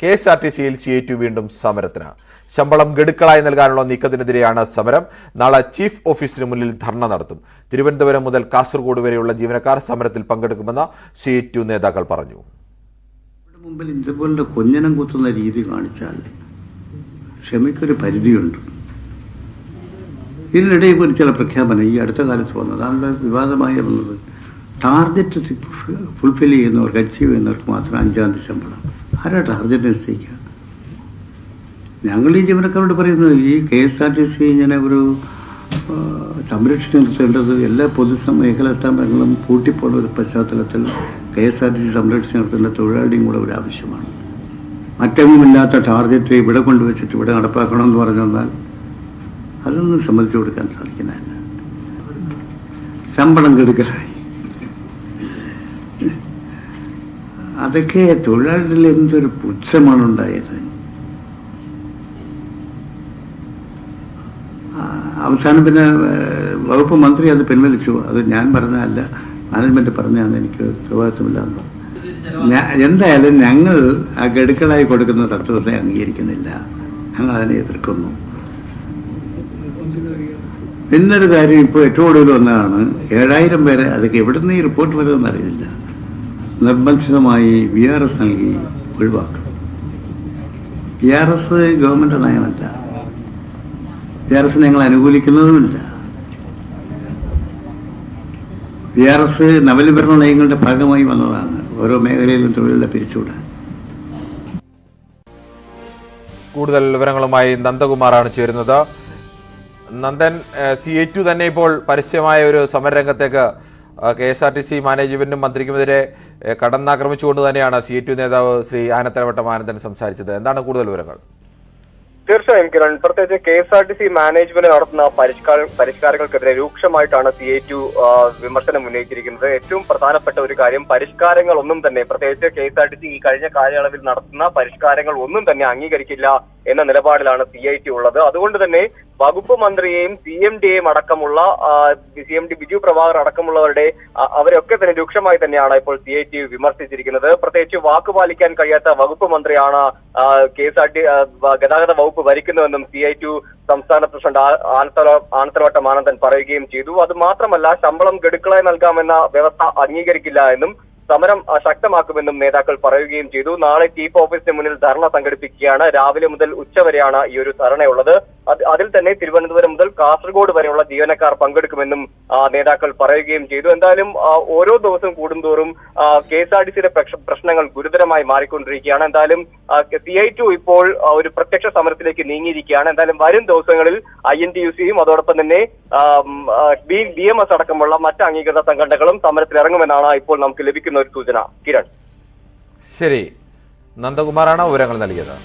KSRTC-യിൽ CA2 വീണ്ടും സമരത്തിന്. ശമ്പളം ഗഡുക്കളായി നൽകാനുള്ള നീക്കത്തിനെതിരെയാണ് സമരം. നാളെ ചീഫ് ഓഫീസിന് മുന്നിൽ ധർണ നടത്തും. തിരുവനന്തപുരം മുതൽ കാസർഗോഡ് വരെയുള്ള ജീവനക്കാർ സമരത്തിൽ പങ്കെടുക്കുമെന്ന് CA2 നേതാക്കൾ പറഞ്ഞു. മുമ്പിൽ ഇതുപോലുള്ള കൊഞ്ഞനം കുത്തുന്ന രീതി കാണിച്ചാൽ ക്ഷമയ്ക്കൊരു പരിധിയുണ്ട്. ഇതിനിടെ ഇപ്പോൾ ചില പ്രഖ്യാപനം ഈ അടുത്ത കാലത്ത് വന്നത്, അതാണ് വിവാദമായി വന്നത്. ടാർഗറ്റ് ഫുൾഫിൽ ചെയ്യുന്നവർക്ക്, അച്ചീവ് ചെയ്യുന്നവർക്ക് മാത്രം 5-ാം തീയതി ശമ്പളം. ആരാ ടാർഗറ്റ് നിശ്ചയിക്കുക? ഞങ്ങൾ ഈ ജീവനക്കാരോട് പറയുന്നത്, ഈ KSRTC ഇങ്ങനെ ഒരു സംരക്ഷിച്ച് നിർത്തേണ്ടത് എല്ലാ പൊതുമേഖലാ സ്ഥാപനങ്ങളും പൂട്ടിപ്പോകുന്ന ഒരു പശ്ചാത്തലത്തിൽ KSRTC സംരക്ഷിച്ച് നിർത്തേണ്ട തൊഴിലാളിയും കൂടെ ഒരു ആവശ്യമാണ്. മറ്റെങ്ങുമില്ലാത്ത ടാർഗറ്റ് ഇവിടെ കൊണ്ടുവച്ചിട്ട് ഇവിടെ നടപ്പാക്കണമെന്ന് പറഞ്ഞാൽ അതൊന്നും സമ്മതിച്ചു കൊടുക്കാൻ സാധിക്കുന്നതല്ല. ശമ്പളം കെടുക്കലായി, അതൊക്കെ തൊഴിലാളികളിൽ എന്തൊരു പുച്ഛമാണ് ഉണ്ടായത്. അവസാനം പിന്നെ വകുപ്പ് മന്ത്രി അത് പിൻവലിച്ചു. അത് ഞാൻ പറഞ്ഞതല്ല, മാനേജ്മെന്റ് പറഞ്ഞതാണ്, എനിക്ക് ഉത്തരവാദിത്വമില്ല. എന്തായാലും ഞങ്ങൾ ആ ഗഡുക്കളായി കൊടുക്കുന്ന തത്വത്തെ അംഗീകരിക്കുന്നില്ല, ഞങ്ങൾ അതിനെ എതിർക്കുന്നു. പിന്നൊരു കാര്യം, ഇപ്പോൾ ഏറ്റവും കൂടുതൽ വന്നതാണ് 7000 പേരെ, അതൊക്കെ എവിടെ നിന്ന് ഈ റിപ്പോർട്ട് വരുമെന്ന് അറിയില്ല, നിർബന്ധിതമായി VRS നൽകി ഒഴിവാക്കണം. VRS ഗവൺമെന്റ് നയമല്ല, VRS ഞങ്ങൾ അനുകൂലിക്കുന്നതുമില്ല. VRS നവനിർമ്മാണ നയങ്ങളുടെ ഭാഗമായി വന്നതാണ്, ഓരോ മേഖലയിലും തൊഴിലുകളെ പിരിച്ചുവിടാൻ. കൂടുതൽ വിവരങ്ങളുമായി നന്ദകുമാറാണ് ചേരുന്നത്. നന്ദൻ, CA2 തന്നെ ഇപ്പോൾ പരസ്യമായ ഒരു സമരരംഗത്തേക്ക് KSRTC മാനേജ്മെന്റും മന്ത്രിക്കുമെതിരെ കടന്നാക്രമിച്ചുകൊണ്ട് തന്നെയാണ് CA2 നേതാവ് ശ്രീ ആനത്തലവട്ടം ആനന്ദൻ സംസാരിച്ചത്. എന്താണ് കൂടുതൽ വിവരങ്ങൾ? തീർച്ചയായും കിരൺ, പ്രത്യേകിച്ച് KSRTC മാനേജ്മെന്റ് നടത്തുന്ന പരിഷ്കാരങ്ങൾക്കെതിരെ രൂക്ഷമായിട്ടാണ് CA2 വിമർശനം ഉന്നയിച്ചിരിക്കുന്നത്. ഏറ്റവും പ്രധാനപ്പെട്ട ഒരു കാര്യം, പരിഷ്കാരങ്ങൾ ഒന്നും തന്നെ, പ്രത്യേകിച്ച് KSRTC ഈ കഴിഞ്ഞ കാലയളവിൽ നടത്തുന്ന പരിഷ്കാരങ്ങൾ ഒന്നും തന്നെ അംഗീകരിക്കില്ല എന്ന നിലപാടിലാണ് CA2 ഉള്ളത്. അതുകൊണ്ട് തന്നെ വകുപ്പ് മന്ത്രിയെയും CMDയെയും അടക്കമുള്ള CMD ബിജു പ്രഭാകർ അടക്കമുള്ളവരുടെ അവരൊക്കെ തന്നെ രൂക്ഷമായി തന്നെയാണ് ഇപ്പോൾ CA2 വിമർശിച്ചിരിക്കുന്നത്. പ്രത്യേകിച്ച് വാക്കുപാലിക്കാൻ കഴിയാത്ത വകുപ്പ് മന്ത്രിയാണ് KSRTC ഗതാഗത വകുപ്പ് ഭരിക്കുന്നതെന്നും CA2 സംസ്ഥാന പ്രസിഡന്റ് ആനത്തലവട്ടം ആനന്ദൻ പറയുകയും ചെയ്തു. അത് മാത്രമല്ല, ശമ്പളം ഗഡുക്കളായി നൽകാമെന്ന വ്യവസ്ഥ അംഗീകരിക്കില്ല എന്നും സമരം ശക്തമാക്കുമെന്നും നേതാക്കൾ പറയുകയും ചെയ്തു. നാളെ ചീഫ് ഓഫീസിന് മുന്നിൽ ധർണ സംഘടിപ്പിക്കുകയാണ്. രാവിലെ മുതൽ ഉച്ചവരെയാണ് ഈ ഒരു ധർണയുള്ളത്. അതിൽ തന്നെ തിരുവനന്തപുരം മുതൽ കാസർഗോഡ് വരെയുള്ള ജീവനക്കാർ പങ്കെടുക്കുമെന്നും നേതാക്കൾ പറയുകയും ചെയ്തു. എന്തായാലും ഓരോ ദിവസം കൂടുന്തോറും KSRTCയുടെ പ്രശ്നങ്ങൾ ഗുരുതരമായി മാറിക്കൊണ്ടിരിക്കുകയാണ്. എന്തായാലും CA2 ഇപ്പോൾ ഒരു പ്രത്യക്ഷ സമരത്തിലേക്ക് നീങ്ങിയിരിക്കുകയാണ്. എന്തായാലും വരും ദിവസങ്ങളിൽ INTUC-യും അതോടൊപ്പം തന്നെ BMS അടക്കമുള്ള മറ്റ് അംഗീകൃത സംഘടനകളും സമരത്തിലിറങ്ങുമെന്നാണ് ഇപ്പോൾ നമുക്ക് ലഭിക്കുന്ന ഒരു സൂചന. കിരൺ, ശരി, നന്ദകുമാറാണ് വിവരങ്ങൾ നൽകിയത്.